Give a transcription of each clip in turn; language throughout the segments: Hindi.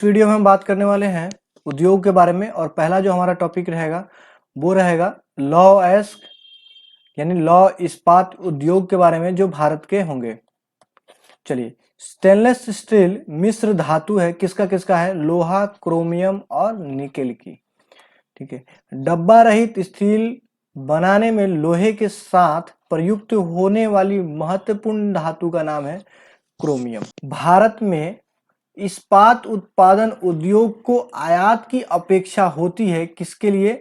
वीडियो में हम बात करने वाले हैं उद्योग के बारे में और पहला जो हमारा टॉपिक रहेगा वो रहेगा लौह अयस्क यानी लौह इस्पात उद्योग के बारे में जो भारत के होंगे। चलिए, स्टेनलेस स्टील मिश्र धातु है, किसका किसका है? लोहा, क्रोमियम और निकेल की। ठीक है। डब्बा रहित स्टील बनाने में लोहे के साथ प्रयुक्त होने वाली महत्वपूर्ण धातु का नाम है क्रोमियम। भारत में इस्पात उत्पादन उद्योग को आयात की अपेक्षा होती है, किसके लिए?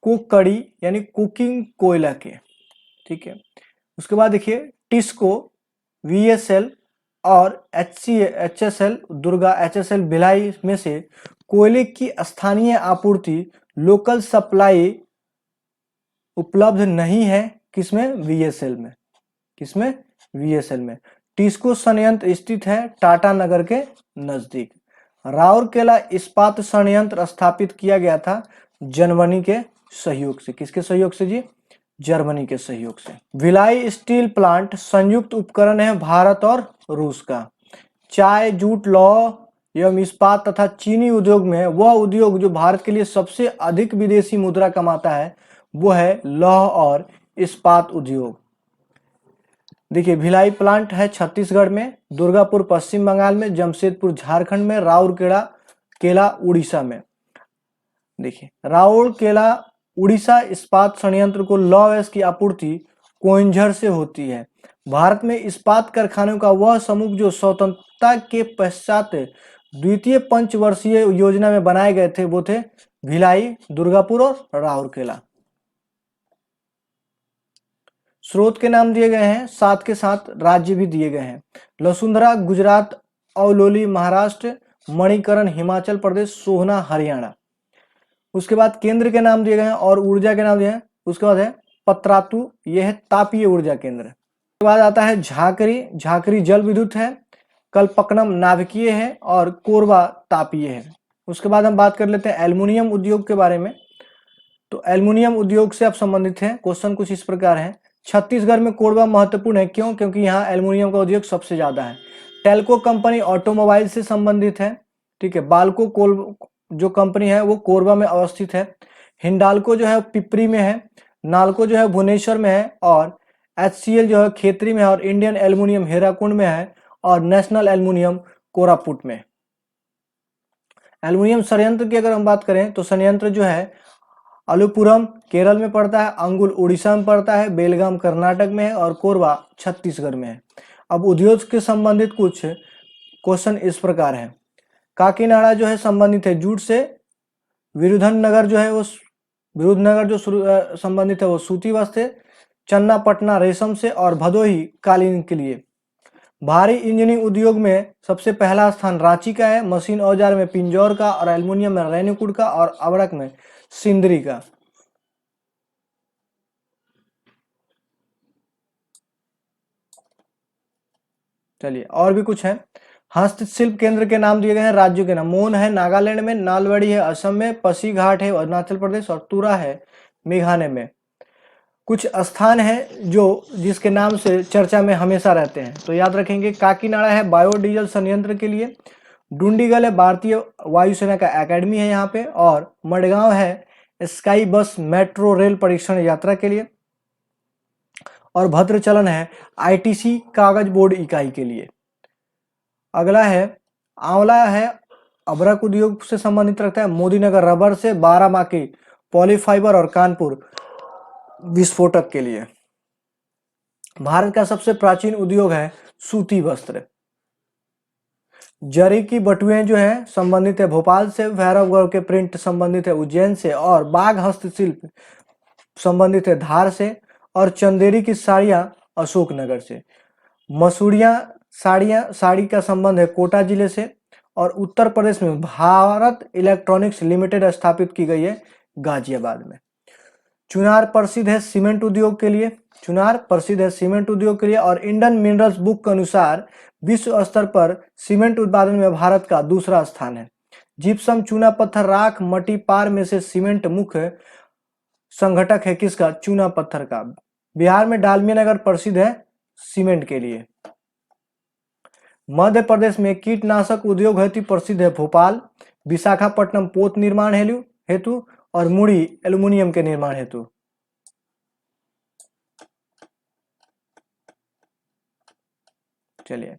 कोकड़ी यानी कुकिंग कोयला के। ठीक है। उसके बाद देखिए, टिस्को, वीएसएल और एचएसएल दुर्गा, एचएसएल भिलाई में से कोयले की स्थानीय आपूर्ति लोकल सप्लाई उपलब्ध नहीं है, किसमें? वीएसएल में। किसमें? वीएसएल में। टिस्को संयंत्र स्थित है टाटा नगर के नजदीक। राउरकेला इस्पात संयंत्र स्थापित किया गया था जर्मनी के सहयोग से। किसके सहयोग से जी? जर्मनी के सहयोग से। भिलाई स्टील प्लांट संयुक्त उपकरण है भारत और रूस का। चाय, जूट, लौह एवं इस्पात तथा चीनी उद्योग में वह उद्योग जो भारत के लिए सबसे अधिक विदेशी मुद्रा कमाता है वो है लौह और इस्पात उद्योग। देखिए, भिलाई प्लांट है छत्तीसगढ़ में, दुर्गापुर पश्चिम बंगाल में, जमशेदपुर झारखंड में, राउरकेला उड़ीसा में। देखिए, राउरकेला उड़ीसा इस्पात संयंत्र को लौह अयस्क की आपूर्ति कोइंझर से होती है। भारत में इस्पात कारखानों का वह समूह जो स्वतंत्रता के पश्चात द्वितीय पंचवर्षीय योजना में बनाए गए थे वो थे भिलाई, दुर्गापुर और राउरकेला। स्रोत के नाम दिए गए हैं, साथ के साथ राज्य भी दिए गए हैं। लसुंधरा गुजरात, अवलोली महाराष्ट्र, मणिकरण हिमाचल प्रदेश, सोहना हरियाणा। उसके बाद केंद्र के नाम दिए गए हैं और ऊर्जा के नाम दिए हैं। उसके बाद है पत्रातु, यह है तापीय ऊर्जा केंद्र। उसके बाद आता है झाकरी, झाकरी जल विद्युत है। कलपक्कनम नाभिकीय है और कोरबा तापीय है। उसके बाद हम बात कर लेते हैं एल्युमिनियम उद्योग के बारे में। तो एल्युमिनियम उद्योग से आप संबंधित हैं। क्वेश्चन कुछ इस प्रकार है। छत्तीसगढ़ में कोरबा महत्वपूर्ण है, क्यों? क्योंकि यहाँ एल्युमिनियम का उद्योग सबसे ज्यादा है। टेल्को कंपनी ऑटोमोबाइल से संबंधित है। ठीक है। बाल्को कोल जो कंपनी है वो कोरबा में अवस्थित है। हिंडाल्को जो है पिपरी में है। नाल्को जो है भुवनेश्वर में है और एचसीएल जो है खेतरी में है और इंडियन एल्युमिनियम हीराकुंड में है और नेशनल एल्युमिनियम कोरापुट में। एल्युमिनियम संयंत्र की अगर हम बात करें तो संयंत्र जो है अलुपुरम केरल में पड़ता है, अंगुल उड़ीसा में पड़ता है, बेलगाम कर्नाटक में है और कोरबा छत्तीसगढ़ में है। अब उद्योग के संबंधित कुछ क्वेश्चन इस प्रकार है। काकीनाडा जो है संबंधित है जूट से। विरुधनगर जो है वो विरुधनगर जो संबंधित है वो सूती वस्त्र। चन्नापटना रेशम से और भदोही कालीन के लिए। भारी इंजीनियरिंग उद्योग में सबसे पहला स्थान रांची का है। मशीन औजार में पिंजौर का और एल्युमिनियम में रेणुकूट का और अबड़क में सिंदरी का। चलिए, और भी कुछ है। हस्तशिल्प केंद्र के नाम दिए गए हैं राज्यों के नाम। मोन है नागालैंड में, नालवड़ी है असम में, पसीघाट है अरुणाचल प्रदेश और तुरा है मेघालय में। कुछ स्थान है जो जिसके नाम से चर्चा में हमेशा रहते हैं, तो याद रखेंगे। काकीनाडा है बायोडीजल संयंत्र के लिए। डुंडीगल है भारतीय वायुसेना का एकेडमी है यहाँ पे। और मडगांव है स्काई बस मेट्रो रेल परीक्षण यात्रा के लिए। और भद्रचलन है आईटीसी कागज बोर्ड इकाई के लिए। अगला है आंवला है अभ्रक उद्योग से संबंधित रखता है। मोदीनगर रबर से, बाराबांकी पॉलीफाइबर और कानपुर विस्फोटक के लिए। भारत का सबसे प्राचीन उद्योग है सूती वस्त्र। जरी की बटुएं जो है संबंधित है भोपाल से। भैरवगढ़ के प्रिंट संबंधित है उज्जैन से और बाघ हस्तशिल्प संबंधित है धार से और चंदेरी की साड़ियां अशोकनगर से। मसूरिया साड़ी का संबंध है कोटा जिले से और उत्तर प्रदेश में भारत इलेक्ट्रॉनिक्स लिमिटेड स्थापित की गई है गाजियाबाद में। चुनार प्रसिद्ध है सीमेंट उद्योग के लिए। चुनार प्रसिद्ध है सीमेंट उद्योग के लिए और इंडियन मिनरल्स बुक के अनुसार विश्व स्तर पर सीमेंट उत्पादन में भारत का दूसरा स्थान है। जिप्सम, चूना पत्थर, राख, मटी, पार में से सीमेंट मुख्य संघटक है किसका? चूना पत्थर का। बिहार में डालमिया नगर प्रसिद्ध है सीमेंट के लिए। मध्य प्रदेश में कीटनाशक उद्योग हेतु प्रसिद्ध है भोपाल, विशाखापट्टनम पोत निर्माण हेतु और मुड़ी एल्युमिनियम के निर्माण हेतु। चलिए,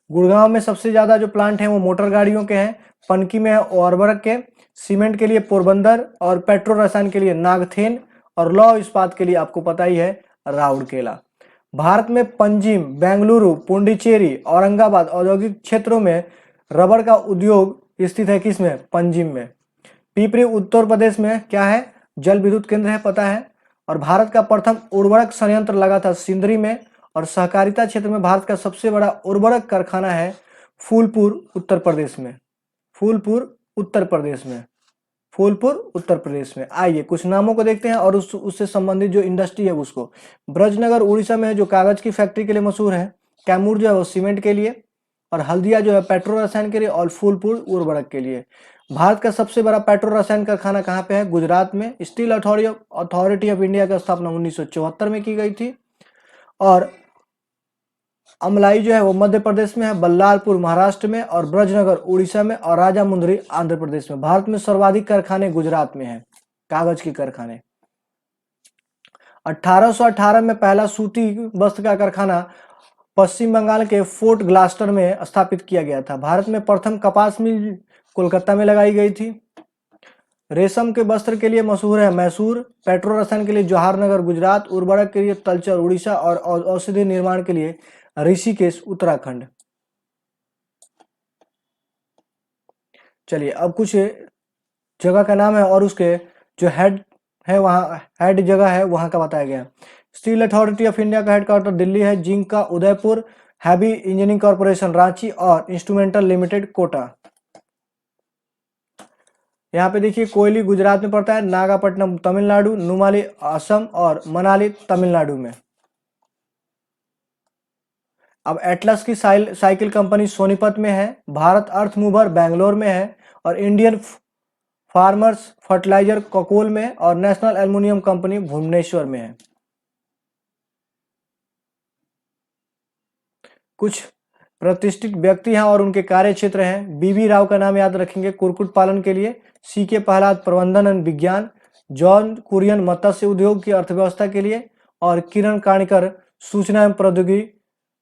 गुड़गांव में सबसे ज्यादा जो प्लांट हैं वो मोटर गाड़ियों के हैं, पनकी में है उर्वरक के, सीमेंट के लिए पोरबंदर और पेट्रो रसायन के लिए नागथेन और लौह इस्पात के लिए आपको पता ही है राउरकेला। भारत में पंजिम, बेंगलुरु, पुडुचेरी, औरंगाबाद औद्योगिक क्षेत्रों में रबर का उद्योग स्थित है। किसमें? पंजिम में। पिपरी उत्तर प्रदेश में क्या है? जल विद्युत केंद्र है, पता है। और भारत का प्रथम उर्वरक संयंत्र लगा था सिंदरी में। और सहकारिता क्षेत्र में भारत का सबसे बड़ा उर्वरक कारखाना है फूलपुर उत्तर प्रदेश में। फूलपुर उत्तर प्रदेश में। फूलपुर उत्तर प्रदेश में। आइए कुछ नामों को देखते हैं और उससे संबंधित जो इंडस्ट्री है उसको। ब्रजनगर उड़ीसा में है जो कागज की फैक्ट्री के लिए मशहूर है। कैमूर जो है वो सीमेंट के लिए, और हल्दिया जो है पेट्रो रसायन के लिए, और फूलपुर उर्वरक के लिए। भारत का सबसे बड़ा पेट्रो रसायन कारखाना कहाँ पे है? गुजरात में। स्टील अथॉरिटी ऑफ इंडिया की स्थापना 1974 में की गई थी। और अमलाई जो है वो मध्य प्रदेश में है, बल्लारपुर महाराष्ट्र में, और ब्रजनगर उड़ीसा में, और राजामुंदरी आंध्र प्रदेश में। भारत में सर्वाधिक कारखाने गुजरात में हैं, कागज के कारखाने। 1818 में पहला सूती वस्त्र का कारखाना पश्चिम बंगाल के फोर्ट ग्लास्टर में स्थापित किया गया था। भारत में प्रथम कपास मिल कोलकाता में लगाई गई थी। रेशम के वस्त्र के लिए मशहूर है मैसूर, पेट्रो रसायन के लिए जवाहरनगर गुजरात, उर्वरक के लिए तलचर उड़ीसा, और औषधि निर्माण के लिए ऋषिकेश उत्तराखंड। चलिए अब कुछ जगह का नाम है और उसके जो हेड है, वहाँ हेड जगह है वहाँ का बताया गया। स्टील अथॉरिटी ऑफ इंडिया का हेडक्वार्टर दिल्ली है, जिंक का Udaipur, heavy engineering corporation Ranchi, और इंस्ट्रूमेंटल लिमिटेड कोटा। यहाँ पे देखिए कोयली गुजरात में पड़ता है, नागापट्टनम तमिलनाडु, नुमाली असम, और मनाली तमिलनाडु में। अब एटलस की साइकिल कंपनी सोनीपत में है, भारत अर्थ मूवर बेंगलोर में है, और इंडियन फार्मर्स फर्टिलाइजर ककोल में, और नेशनल एल्युमिनियम कंपनी भुवनेश्वर में है। कुछ प्रतिष्ठित व्यक्ति हैं और उनके कार्य क्षेत्र हैं। बीबी राव का नाम याद रखेंगे कुक्कुट पालन के लिए, सी के प्रहलाद प्रबंधन एवं विज्ञान, जॉन कुरियन मत्स्य उद्योग की अर्थव्यवस्था के लिए, और किरण काणकर सूचना एवं प्रौद्योगिकी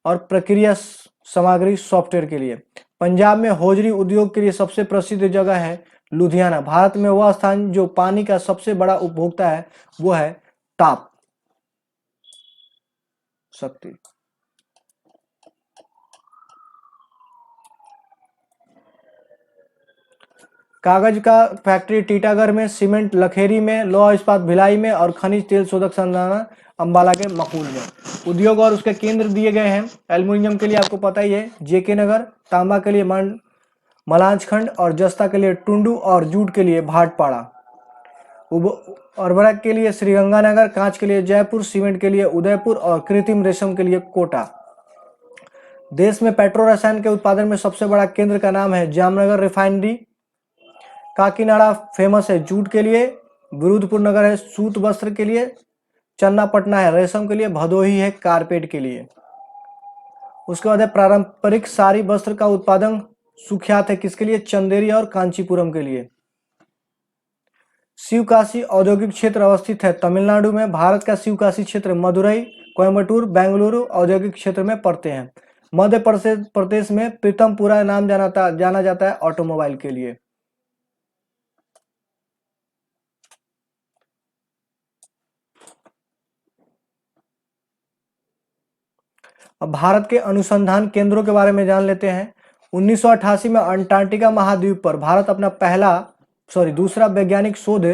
और प्रक्रिया सामग्री सॉफ्टवेयर के लिए। पंजाब में हौजरी उद्योग के लिए सबसे प्रसिद्ध जगह है लुधियाना। भारत में वह स्थान जो पानी का सबसे बड़ा उपभोक्ता है वो है ताप शक्ति। कागज का फैक्ट्री टीटागढ़ में, सीमेंट लखेरी में, लौह इस्पात भिलाई में, और खनिज तेल शोधक संस्थान अंबाला के मकूल में। उद्योग और उसके केंद्र दिए गए हैं। एल्युमिनियम के लिए आपको पता ही है जेके नगर, तांबा के लिए मलांचखंड, और जस्ता के लिए टुंडू, और जूट के लिए भाटपाड़ा। उर्वरक के लिए श्रीगंगानगर, कांच के लिए जयपुर, सीमेंट के लिए उदयपुर, और कृत्रिम रेशम के लिए कोटा। देश में पेट्रो रसायन के उत्पादन में सबसे बड़ा केंद्र का नाम है जामनगर रिफाइनरी। काकीनाडा फेमस है जूट के लिए, विरुधपुर नगर है सूत वस्त्र के लिए, चन्नापटना है रेशम के लिए, भदोही है कारपेट के लिए। उसके बाद है पारंपरिक साड़ी वस्त्र का उत्पादन सुख्यात है किसके लिए? चंदेरी और कांचीपुरम के लिए। शिवकाशी औद्योगिक क्षेत्र अवस्थित है तमिलनाडु में। भारत का शिवकाशी क्षेत्र मदुरई, कोयम्बटूर, बेंगलुरु औद्योगिक क्षेत्र में पड़ते हैं। मध्य प्रदेश में प्रीतमपुरा नाम जाना जाता है ऑटोमोबाइल के लिए। अब भारत के अनुसंधान केंद्रों के बारे में जान लेते हैं। 1988 में अंटार्कटिका महाद्वीप पर भारत अपना दूसरा वैज्ञानिक शोध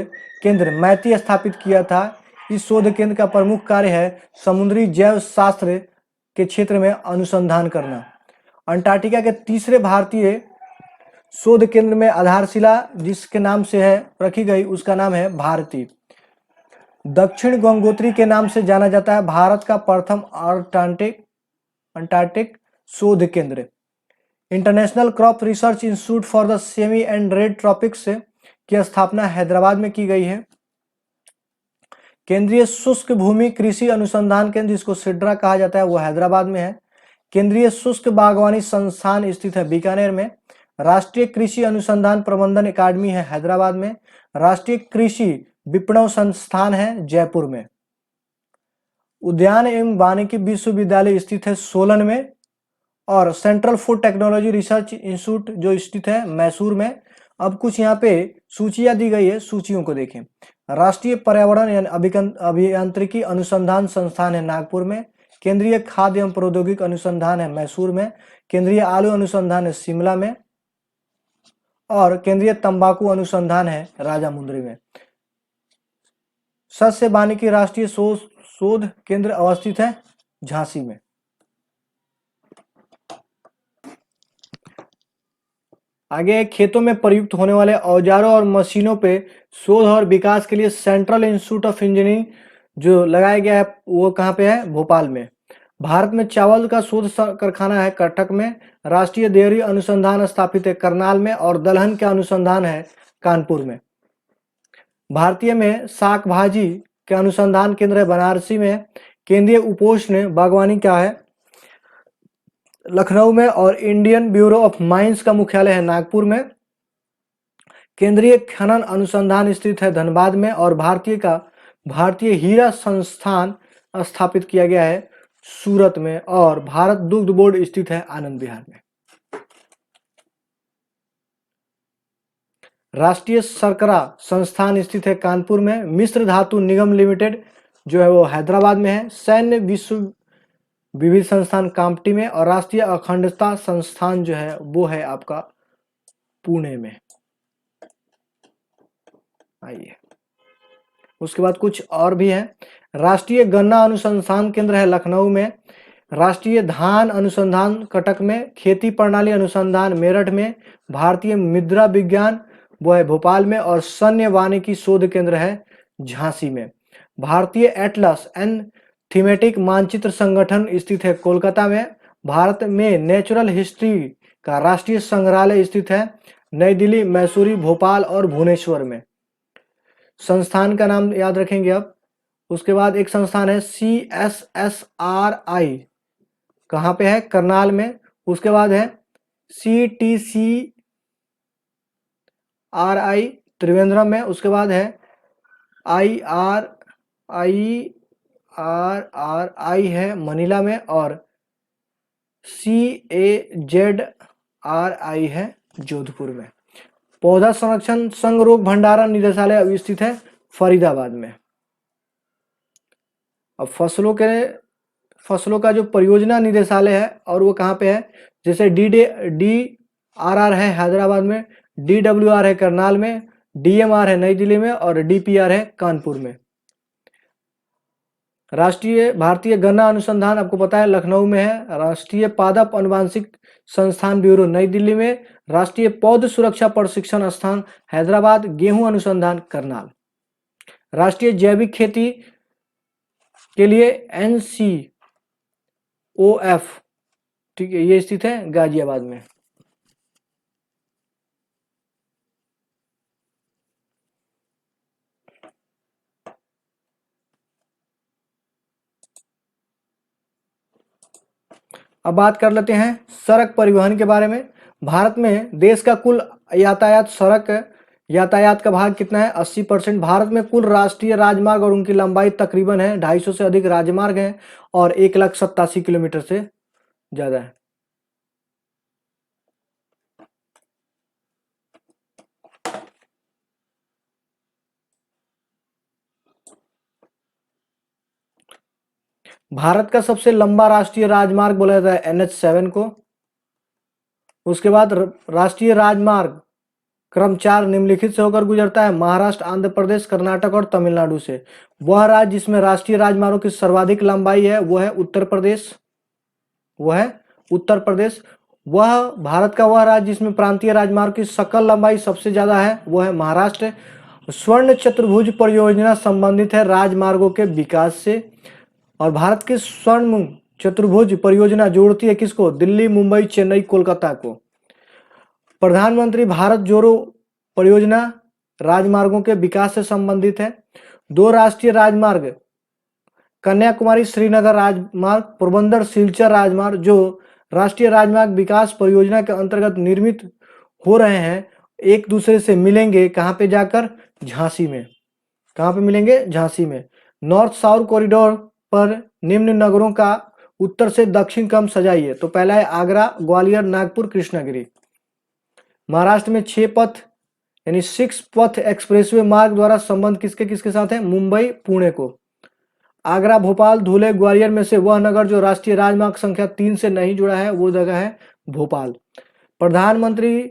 केंद्र मैती स्थापित किया था। इस शोध केंद्र का प्रमुख कार्य है समुद्री जैव शास्त्र के क्षेत्र में अनुसंधान करना। अंटार्कटिका के तीसरे भारतीय शोध केंद्र में आधारशिला जिसके नाम से है रखी गई उसका नाम है भारती। दक्षिण गंगोत्री के नाम से जाना जाता है भारत का प्रथम अंटार्कटिक शोध केंद्र। International crop research institute for the semi and red tropics की स्थापना हैदराबाद में की गई है। केंद्रीय शुष्क भूमि कृषि अनुसंधान केंद्र जिसको सिड्रा कहा जाता है वो हैदराबाद में है। केंद्रीय शुष्क बागवानी संस्थान स्थित है बीकानेर में। राष्ट्रीय कृषि अनुसंधान प्रबंधन अकादमी है हैदराबाद में। राष्ट्रीय कृषि विपणन संस्थान है जयपुर में। उद्यान एवं वानिकी विश्वविद्यालय स्थित है सोलन में। और central food technology research institute जो स्थित है मैसूर में। अब कुछ यहाँ पे सूचियां दी गई है, सूचियों को देखें। राष्ट्रीय पर्यावरण यानी अभियांत्रिकी अनुसंधान संस्थान है नागपुर में। केंद्रीय खाद्य एवं प्रौद्योगिकी अनुसंधान है मैसूर में। केंद्रीय आलू अनुसंधान है शिमला में। और केंद्रीय तंबाकू अनुसंधान है राजामुंदरी में। सस्य वानिकी राष्ट्रीय शोध केंद्र अवस्थित है झांसी में। आगे खेतों में प्रयुक्त होने वाले औजारों और मशीनों पे शोध और विकास के लिए सेंट्रल इंस्टीट्यूट ऑफ इंजीनियरिंग जो लगाया गया है वो कहाँ पे है? भोपाल में। भारत में चावल का शोध कारखाना है कटक में। राष्ट्रीय डेयरी अनुसंधान स्थापित है करनाल में। और दलहन का अनुसंधान है कानपुर में। भारतीय में शाक भाजी के अनुसंधान केंद्र है बनारसी में। केंद्रीय उपोष्ण बागवानी क्या है? लखनऊ में। और इंडियन ब्यूरो ऑफ माइंस का मुख्यालय है नागपुर में। केंद्रीय खनन अनुसंधान स्थित है धनबाद में। और भारतीय हीरा संस्थान स्थापित किया गया है सूरत में। और भारत दुग्ध बोर्ड स्थित है आनंद विहार में। राष्ट्रीय शर्करा संस्थान स्थित है कानपुर में। मिश्र धातु निगम लिमिटेड जो है वो हैदराबाद में है। सैन्य विश्व विविध संस्थान कामटी में। और राष्ट्रीय अखंडता संस्थान जो है वो है आपका पुणे में। आइए उसके बाद कुछ और भी है। राष्ट्रीय गन्ना अनुसंधान केंद्र है लखनऊ में। राष्ट्रीय धान अनुसंधान कटक में। खेती प्रणाली अनुसंधान मेरठ में। भारतीय मृदा विज्ञान वो है भोपाल में। और सैन्य वानिकी शोध केंद्र है झांसी में। भारतीय एटलस एंड थीमेटिक मानचित्र संगठन स्थित है कोलकाता में। भारत में नेचुरल हिस्ट्री का राष्ट्रीय संग्रहालय स्थित है नई दिल्ली, मैसूरी, भोपाल और भुवनेश्वर में। संस्थान का नाम याद रखेंगे आप। उसके बाद एक संस्थान है CSSRI कहाँ पे है? करनाल में। उसके बाद है CTCRI त्रिवेंद्रम में। उसके बाद है IRI है मनीला में। और CAZRI है जोधपुर में। पौधा संरक्षण संघ रोग भंडारण निदेशालय स्थित है फरीदाबाद में। अब फसलों का जो परियोजना निदेशालय है और वो कहाँ पे है? जैसे DRR है हैदराबाद में। DWR है करनाल में। DMR है नई दिल्ली में। और DPR है कानपुर में। राष्ट्रीय भारतीय गन्ना अनुसंधान आपको पता है लखनऊ में है। राष्ट्रीय पादप अनुवांशिक संस्थान ब्यूरो नई दिल्ली में। राष्ट्रीय पौध सुरक्षा प्रशिक्षण संस्थान हैदराबाद। गेहूं अनुसंधान करनाल। राष्ट्रीय जैविक खेती के लिए NCOF ठीक है ये स्थित है गाजियाबाद में। अब बात कर लेते हैं सड़क परिवहन के बारे में। भारत में देश का कुल सड़क यातायात का भाग कितना है? 80%। भारत में कुल राष्ट्रीय राजमार्ग और उनकी लंबाई तकरीबन है 250 से अधिक राजमार्ग हैं। और 1,87,000 किलोमीटर से ज्यादा है। भारत का सबसे लंबा राष्ट्रीय राजमार्ग बोला जाता है NH7 को। उसके बाद राष्ट्रीय राजमार्ग क्रम 4 निम्नलिखित से होकर गुजरता है महाराष्ट्र, आंध्र प्रदेश, कर्नाटक और तमिलनाडु से। वह राज्य जिसमें राष्ट्रीय राजमार्गों की सर्वाधिक लंबाई है वो है उत्तर प्रदेश। वह भारत का वह राज्य जिसमें प्रांतीय राजमार्ग की सकल लंबाई सबसे ज्यादा है वो है महाराष्ट्र। स्वर्ण चतुर्भुज परियोजना संबंधित है राजमार्गों के विकास से। और भारत के स्वर्ण चतुर्भुज परियोजना जोड़ती है किसको? दिल्ली, मुंबई, चेन्नई, कोलकाता को। प्रधानमंत्री भारत जोड़ो परियोजना राजमार्गों के विकास से संबंधित है। 2 राष्ट्रीय राजमार्ग कन्याकुमारी श्रीनगर राजमार्ग, पोरबंदर सिलचर राजमार्ग जो राष्ट्रीय राजमार्ग विकास परियोजना के अंतर्गत निर्मित हो रहे हैं, एक दूसरे से मिलेंगे कहाँ पे जाकर? झांसी में। कहाँ पे मिलेंगे? झांसी में। नॉर्थ साउथ कॉरिडोर पर निम्न नगरों का उत्तर से दक्षिण क्रम सजाइए। तो पहला है आगरा, ग्वालियर, नागपुर, कृष्णगिरी। महाराष्ट्र में 6 पथ यानी 6 पथ एक्सप्रेसवे मार्ग द्वारा संबंध किसके किसके साथ है? मुंबई, पुणे को। आगरा, भोपाल, धुले, ग्वालियर में से वह नगर जो राष्ट्रीय राजमार्ग संख्या 3 से नहीं जुड़ा है वो जगह है भोपाल। प्रधानमंत्री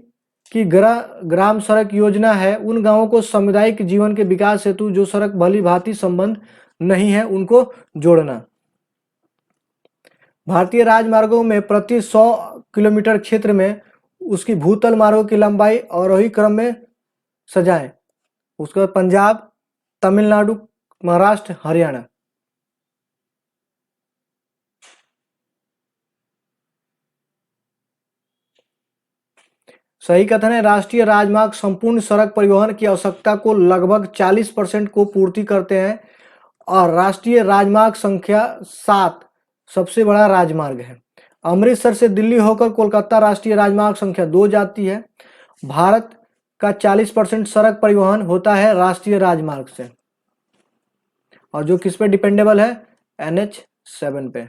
की ग्राम सड़क योजना है उन गांवों को सामुदायिक जीवन के विकास हेतु जो सड़क भली भांति संबंध नहीं है उनको जोड़ना। भारतीय राजमार्गों में प्रति 100 किलोमीटर क्षेत्र में उसकी भूतल मार्गों की लंबाई आरोही क्रम में सजाएं। उसके बाद पंजाब, तमिलनाडु, महाराष्ट्र, हरियाणा। सही कथन है। राष्ट्रीय राजमार्ग संपूर्ण सड़क परिवहन की आवश्यकता को लगभग 40% को पूर्ति करते हैं और राष्ट्रीय राजमार्ग संख्या 7 सबसे बड़ा राजमार्ग है। अमृतसर से दिल्ली होकर कोलकाता राष्ट्रीय राजमार्ग संख्या 2 जाती है। भारत का 40% सड़क परिवहन होता है राष्ट्रीय राजमार्ग से और जो किस पे डिपेंडेबल है? NH7 पे।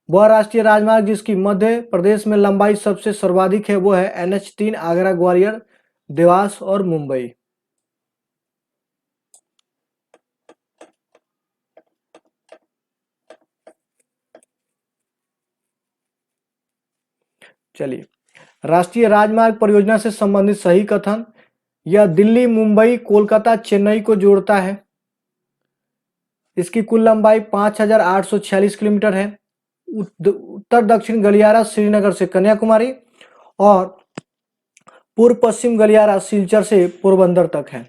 वह राष्ट्रीय राजमार्ग जिसकी मध्य प्रदेश में लंबाई सबसे सर्वाधिक है वो है NH3 आगरा, ग्वालियर, देवास और मुंबई। चलिए, राष्ट्रीय राजमार्ग परियोजना से संबंधित सही कथन, यह दिल्ली, मुंबई, कोलकाता, चेन्नई को जोड़ता है। इसकी कुल लंबाई 5846 किलोमीटर है। उत्तर दक्षिण गलियारा श्रीनगर से कन्याकुमारी और पूर्व पश्चिम गलियारा सिलचर से पोरबंदर तक है।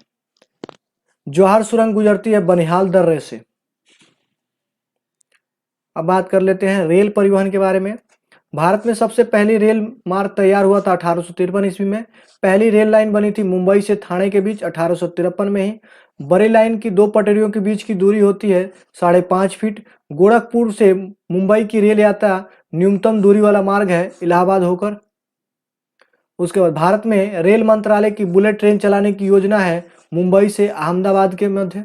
जौहर सुरंग गुजरती है बनिहाल दर्रे से। अब बात कर लेते हैं रेल परिवहन के बारे में। भारत में सबसे पहली रेल मार्ग तैयार हुआ था 1853 ईस्वी में। पहली रेल लाइन बनी थी मुंबई से थाने के बीच 1853 में ही। बड़ी लाइन की 2 पटरियों के बीच की दूरी होती है 5.5 फीट। गोरखपुर से मुंबई की रेल यात्रा न्यूनतम दूरी वाला मार्ग है इलाहाबाद होकर। उसके बाद भारत में रेल मंत्रालय की बुलेट ट्रेन चलाने की योजना है मुंबई से अहमदाबाद के मध्य।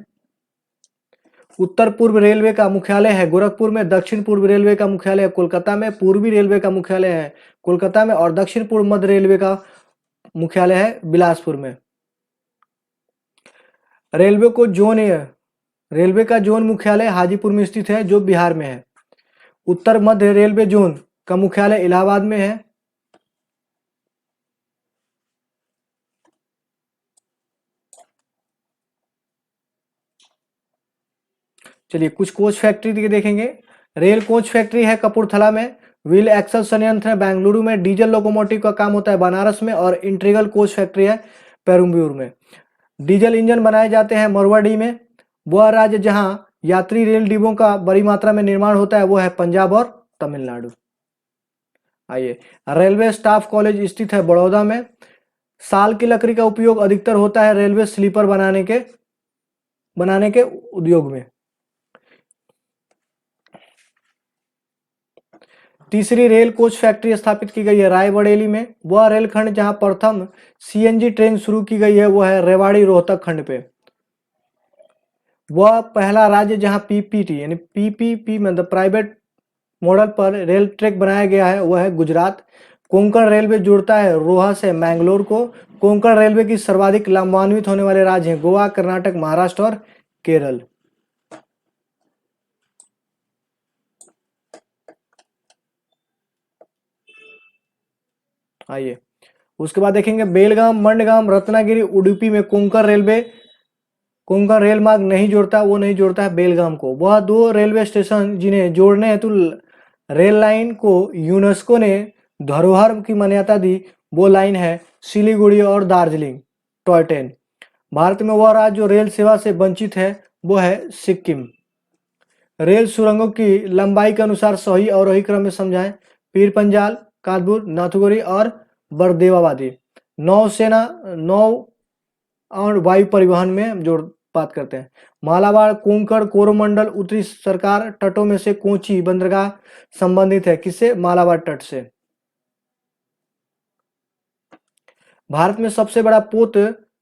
उत्तर पूर्व रेलवे का मुख्यालय है गोरखपुर में। दक्षिण पूर्व रेलवे का मुख्यालय है कोलकाता में। पूर्वी रेलवे का मुख्यालय है कोलकाता में और दक्षिण पूर्व मध्य रेलवे का मुख्यालय है बिलासपुर में। रेलवे का जोन मुख्यालय हाजीपुर में स्थित है जो बिहार में है। उत्तर मध्य रेलवे जोन का मुख्यालय इलाहाबाद में है। चलिए कुछ कोच फैक्ट्री देखेंगे। रेल कोच फैक्ट्री है कपूरथला में। व्हील एक्सल संयंत्र है बेंगलुरु में। डीजल लोकोमोटिव का काम होता है बनारस में और इंटीग्रल कोच फैक्ट्री है पेरुम्बूर में। डीजल इंजन बनाए जाते हैं मरवाड़ी में। वह राज्य जहां यात्री रेल डिब्बों का बड़ी मात्रा में निर्माण होता है वो है पंजाब और तमिलनाडु। आइए, रेलवे स्टाफ कॉलेज स्थित है बड़ौदा में। साल की लकड़ी का उपयोग अधिकतर होता है रेलवे स्लीपर बनाने के उद्योग में। तीसरी रेल कोच फैक्ट्री स्थापित की गई है रायबरेली में। वह रेलखंड जहां प्रथम CNG ट्रेन शुरू की गई है वह है रेवाड़ी रोहतक खंड पे। वह पहला राज्य जहां PPT यानी PPP मतलब प्राइवेट मॉडल पर रेल ट्रैक बनाया गया है वह है गुजरात। कोंकण रेलवे जोड़ता है रोहा से मैंगलोर को। कोंकण रेलवे की सर्वाधिक लाभान्वित होने वाले राज्य हैं गोवा, कर्नाटक, महाराष्ट्र और केरल। आइए, उसके बाद देखेंगे बेलगाम, मंडगाम, रत्नागिरी, उडुपी में कोंकण रेल मार्ग नहीं जोड़ता, वो नहीं जोड़ता है बेलगाम को। वह 2 रेलवे स्टेशन जिन्हें जोड़ने हेतु रेल लाइन को यूनेस्को ने धरोहर की मान्यता दी वो लाइन है सिलीगुड़ी और दार्जिलिंग टॉय ट्रेन। भारत में वह राज्य जो रेल सेवा से वंचित है वो है सिक्किम। रेल सुरंगों की लंबाई के अनुसार सही और वही क्रम में समझाएं। पीर पंजाल, कानपुर, नाथुगोरी और बरदेवाबादी। नौसेना, नौ और वायु परिवहन में जोड़ बात करते हैं। मालाबार, कोंकण, कोरोमंडल, उत्तरी सरकार तटों में से कोची बंदरगाह संबंधित है किससे? मालाबार तट से। भारत में सबसे बड़ा पोत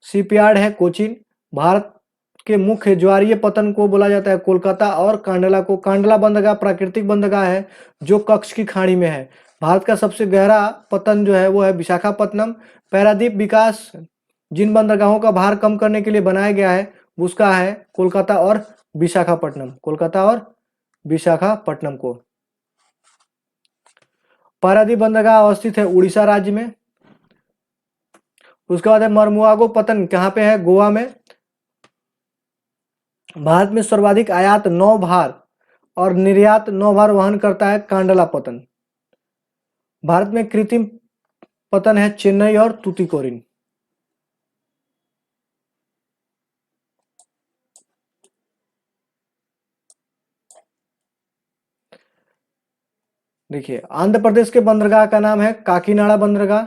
शिपयार्ड है कोचीन। भारत के मुख्य ज्वारीय पतन को बोला जाता है कोलकाता और कांडला को। कांडला बंदरगाह प्राकृतिक बंदरगाह है जो कच्छ की खाड़ी में है। भारत का सबसे गहरा पतन जो है वो है विशाखापत्तनम। पारादीप विकास जिन बंदरगाहों का भार कम करने के लिए बनाया गया है उसका है कोलकाता और विशाखापट्टनम। कोलकाता और विशाखापट्टनम को। पारादीप बंदरगाह अवस्थित है उड़ीसा राज्य में। उसके बाद है मरमुआगो पतन कहाँ पे है? गोवा में। भारत में सर्वाधिक आयात नौ भार और निर्यात नौ भार वहन करता है कांडला पतन। भारत में कृत्रिम पतन है चेन्नई और तूतीकोरिन। देखिए आंध्र प्रदेश के बंदरगाह का नाम है काकीनाडा बंदरगाह।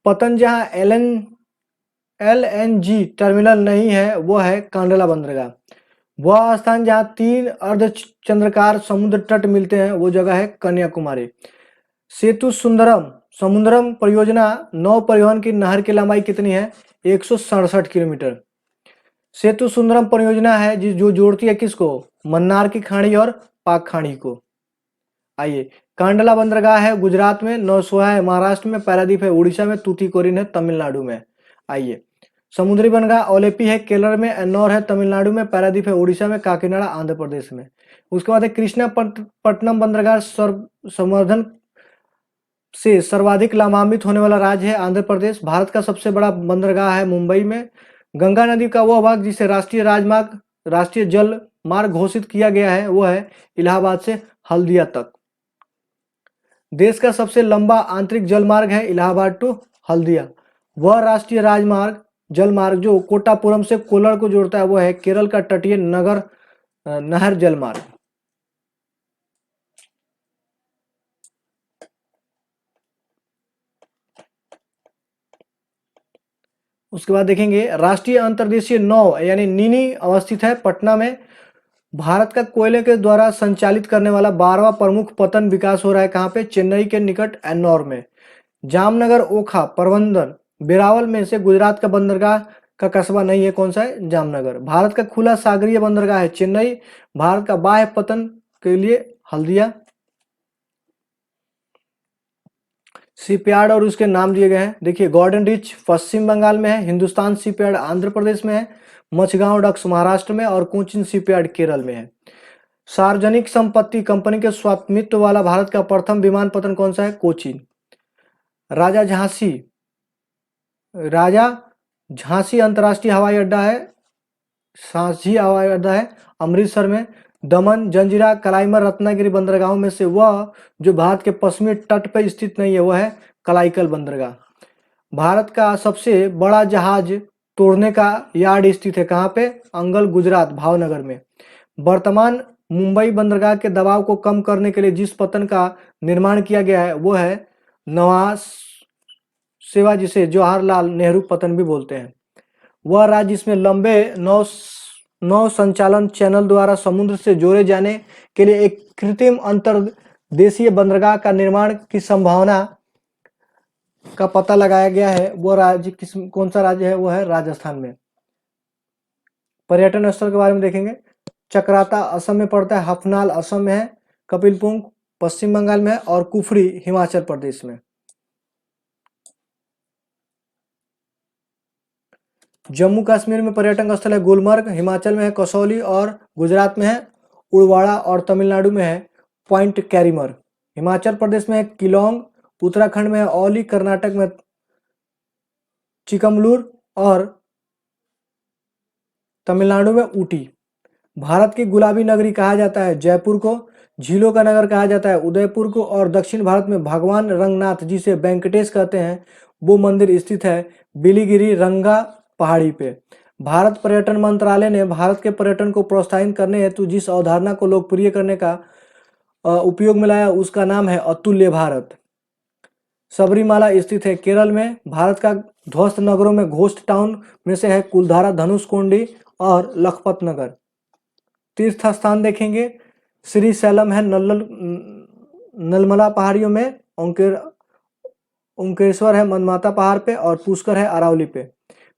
पतन जहां एलएनजी टर्मिनल नहीं है वो है कांडला बंदरगाह। वह स्थान जहां 3 अर्धचंद्राकार समुद्र तट मिलते हैं वो जगह है कन्याकुमारी। सेतु सुंदरम समुद्रम परियोजना नौ परिवहन की नहर की लंबाई कितनी है? 167 किलोमीटर। सेतु सुंदरम परियोजना है जो जोड़ती है किसको? मन्नार की खाड़ी और पाक खाड़ी को। आइए कांडला बंदरगाह है गुजरात में, नौसोहा है महाराष्ट्र में, पारादीप है उड़ीसा में, तूतीकोरिन है तमिलनाडु में। आइए समुद्री बंदरगाह ओलेपी है केरल में, एन्नौर है तमिलनाडु में, पारादीप है उड़ीसा में, काकीनाडा आंध्र प्रदेश में। उसके बाद है कृष्णापट्टनम बंदरगाह संवर्धन से सर्वाधिक लाभान्वित होने वाला राज्य है आंध्र प्रदेश। भारत का सबसे बड़ा बंदरगाह है मुंबई में। गंगा नदी का वह भाग जिसे राष्ट्रीय जल मार्ग घोषित किया गया है वो है इलाहाबाद से हल्दिया तक। देश का सबसे लंबा आंतरिक जलमार्ग है इलाहाबाद टू हल्दिया। वह राष्ट्रीय राजमार्ग जलमार्ग जो कोट्टापुरम से कोल्लर को जोड़ता है वो है केरल का तटीय नहर जलमार्ग। उसके बाद देखेंगे राष्ट्रीय अंतर्देशीय नौ यानी नीनी अवस्थित है पटना में। भारत का कोयले के द्वारा संचालित करने वाला 12वां प्रमुख पतन विकास हो रहा है कहाँ पे? चेन्नई के निकट एन्नौर में। जामनगर ओखा प्रबंधन वेरावल में से गुजरात का बंदरगाह का कस्बा नहीं है, कौन सा है? जामनगर। भारत का खुला सागरीय बंदरगाह है चेन्नई। भारत का बाह्य पतन के लिए हल्दिया शिपयार्ड और उसके नाम दिए गए हैं। देखिए गॉर्डन रिच पश्चिम बंगाल में है, हिंदुस्तान शिपयार्ड आंध्र प्रदेश में है, मछगांव डक्स महाराष्ट्र में और कोचिन शिपयार्ड केरल में है। सार्वजनिक संपत्ति कंपनी के स्वामित्व वाला भारत का प्रथम विमानपत्तन कौन सा है? कोचीन। राजा झांसी अंतर्राष्ट्रीय हवाई अड्डा है, सांची हवाई अड्डा है अमृतसर में। दमन जंजीरा कलाईमर रत्नागिरी बंदरगाहों में से वह जो भारत के पश्चिमी तट पर स्थित नहीं है वह है कलाईकल बंदरगाह। भारत का सबसे बड़ा जहाज तोड़ने का यार्ड स्थित है कहाँ पे? अंगल गुजरात भावनगर में। वर्तमान मुंबई बंदरगाह के दबाव को कम करने के लिए जिस पतन का निर्माण किया गया है वो है नवास सेवा जिसे जवाहरलाल नेहरू पतन भी बोलते हैं। वह राज्य जिसमें लंबे नौ संचालन चैनल द्वारा समुद्र से जोड़े जाने के लिए एक कृत्रिम अंतर्देशीय बंदरगाह का निर्माण की संभावना का पता लगाया गया है वो राज्य कौन सा राज्य है? वो है राजस्थान में। पर्यटन स्थल के बारे में देखेंगे। चक्राता असम में पड़ता है, हफनाल असम में है, कपिलपुंग पश्चिम बंगाल में है और कुफरी हिमाचल प्रदेश में। जम्मू कश्मीर में पर्यटन स्थल है गुलमर्ग, हिमाचल में है कसौली और गुजरात में है उड़वाड़ा और तमिलनाडु में है पॉइंट कैरिमर। हिमाचल प्रदेश में है किलोंग, उत्तराखंड में है औली, कर्नाटक में चिकमगलूर और तमिलनाडु में ऊटी। भारत की गुलाबी नगरी कहा जाता है जयपुर को, झीलों का नगर कहा जाता है उदयपुर को और दक्षिण भारत में भगवान रंगनाथ जिसे वेंकटेश कहते हैं वो मंदिर स्थित है बिलीगिरी रंगा पहाड़ी पे। भारत पर्यटन मंत्रालय ने भारत के पर्यटन को प्रोत्साहित करने हेतु जिस अवधारणा को लोकप्रिय करने का उपयोग में लाया उसका नाम है अतुल्य भारत। सबरीमाला स्थित है केरल में। भारत का ध्वस्त नगरों में घोस्ट टाउन में से है कुलधारा, धनुषकोडी और लखपत नगर। तीर्थ स्थान देखेंगे श्री सैलम है नलमला पहाड़ियों में, ओंकेर ओंकेश्वर है मनमाता पहाड़ पे, और पुष्कर है अरावली पे।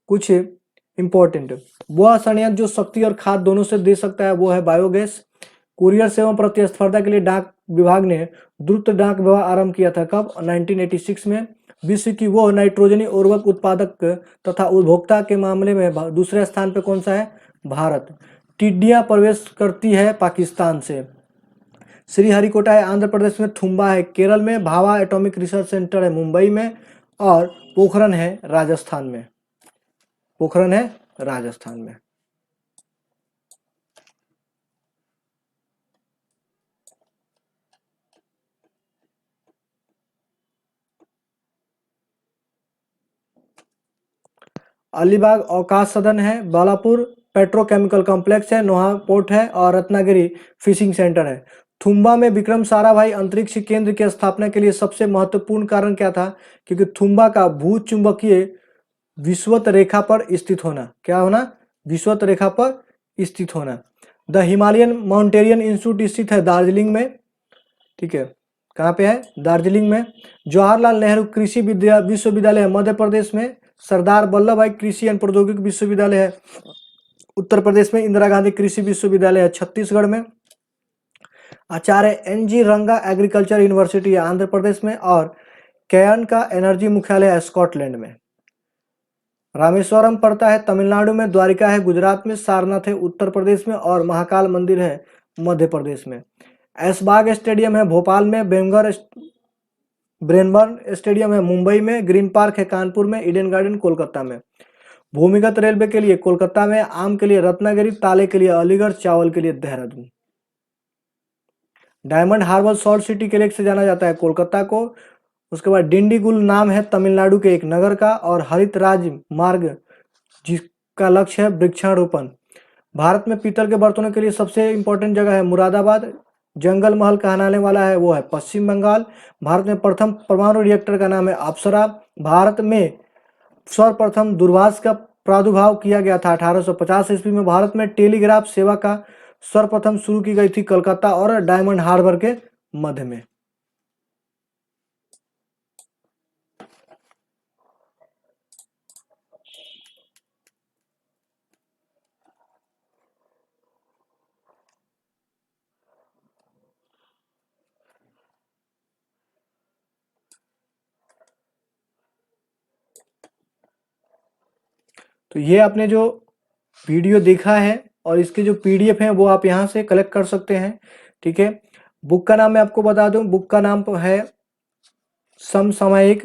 कुछ इंपॉर्टेंट, वह संयंत्र जो शक्ति और खाद दोनों से दे सकता है वो है बायोगैस। कुरियर सेवा प्रतिस्पर्धा के लिए डाक विभाग ने द्रुत डाक व्यवहार आरंभ किया था, कब? 1986 में। विश्व की वो नाइट्रोजनी उर्वरक उत्पादक तथा उपभोक्ता के मामले में दूसरे स्थान पे कौन सा है? भारत। टिड्डियां प्रवेश करती है पाकिस्तान से। श्रीहरिकोटा है आंध्र प्रदेश में, थुम्बा है केरल में, भाभा एटॉमिक रिसर्च सेंटर है मुंबई में, और पोखरन है राजस्थान में। पोखरन है राजस्थान में। अलीबाग अवकाश सदन है, बालापुर पेट्रोकेमिकल कॉम्प्लेक्स है, नोहा पोर्ट है, और रत्नागिरी फिशिंग सेंटर है। थुम्बा में विक्रम साराभाई अंतरिक्ष केंद्र की स्थापना के लिए सबसे महत्वपूर्ण कारण क्या था? क्योंकि थुम्बा का भूचुंबकीय विषुवत रेखा पर स्थित होना। क्या होना? विषुवत रेखा पर स्थित होना। द हिमालयन माउंटेरियन इंस्टीट्यूट स्थित है दार्जिलिंग में। ठीक है, कहाँ पे है? दार्जिलिंग में। जवाहरलाल नेहरू कृषि विश्वविद्यालय है मध्य प्रदेश में। सरदार वल्लभ भाई कृषि एवं प्रौद्योगिकी विश्वविद्यालय है उत्तर प्रदेश में। इंदिरा गांधी कृषि विश्वविद्यालय है छत्तीसगढ़ में। आचार्य NG रंगा एग्रीकल्चर यूनिवर्सिटी है आंध्र प्रदेश में। और कैयन का एनर्जी मुख्यालय है स्कॉटलैंड में। रामेश्वरम पड़ता है तमिलनाडु में, द्वारिका है गुजरात में, सारनाथ है उत्तर प्रदेश में, और महाकाल मंदिर है मध्य प्रदेश में। ऐशबाग स्टेडियम है भोपाल में, ब्रेनबर्न स्टेडियम है मुंबई में, ग्रीन पार्क है कानपुर में, ईडन गार्डन कोलकाता में। भूमिगत रेलवे के लिए कोलकाता में, आम के लिए रत्नागिरी, ताले के लिए अलीगढ़, चावल के लिए देहरादून। डायमंड हार्बर सॉल्ट सिटी के लिए से जाना जाता है कोलकाता को। उसके बाद डिंडीगुल नाम है तमिलनाडु के एक नगर का। और हरित राजमार्ग जिसका लक्ष्य है वृक्षारोपण। भारत में पीतल के बर्तनों के लिए सबसे इंपॉर्टेंट जगह है मुरादाबाद। जंगल महल कहलाने वाला है वो है पश्चिम बंगाल। भारत में प्रथम परमाणु रिएक्टर का नाम है अप्सरा। भारत में सर्वप्रथम दूरभाष का प्रादुर्भाव किया गया था 1850 ईस्वी में। भारत में टेलीग्राफ सेवा का सर्वप्रथम शुरू की गई थी कलकत्ता और डायमंड हार्बर के मध्य में। तो ये आपने जो वीडियो देखा है और इसके जो PDF हैं वो आप यहाँ से कलेक्ट कर सकते हैं। ठीक है, बुक का नाम मैं आपको बता दूं, बुक का नाम है समसामयिक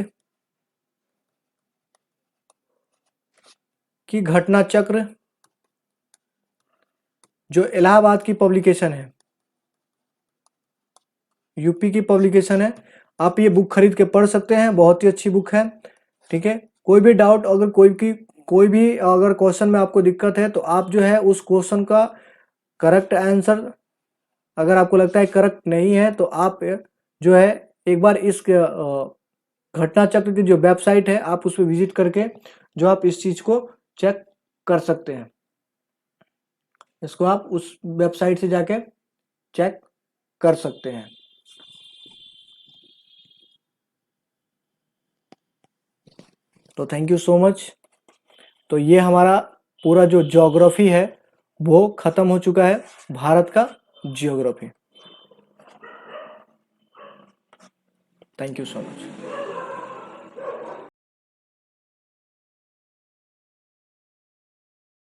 की घटना चक्र, जो इलाहाबाद की पब्लिकेशन है, यूपी की पब्लिकेशन है। आप ये बुक खरीद के पढ़ सकते हैं, बहुत ही अच्छी बुक है। ठीक है, कोई भी डाउट अगर कोई भी अगर क्वेश्चन में आपको दिक्कत है तो आप जो है उस क्वेश्चन का करेक्ट आंसर अगर आपको लगता है करेक्ट नहीं है तो आप जो है एक बार इस घटना चक्र की जो वेबसाइट है आप उस पर विजिट करके जो आप इस चीज को चेक कर सकते हैं। इसको आप उस वेबसाइट से जाके चेक कर सकते हैं। तो थैंक यू सो मच। तो ये हमारा पूरा जो ज्योग्राफी है वो खत्म हो चुका है, भारत का geography. Thank you so much.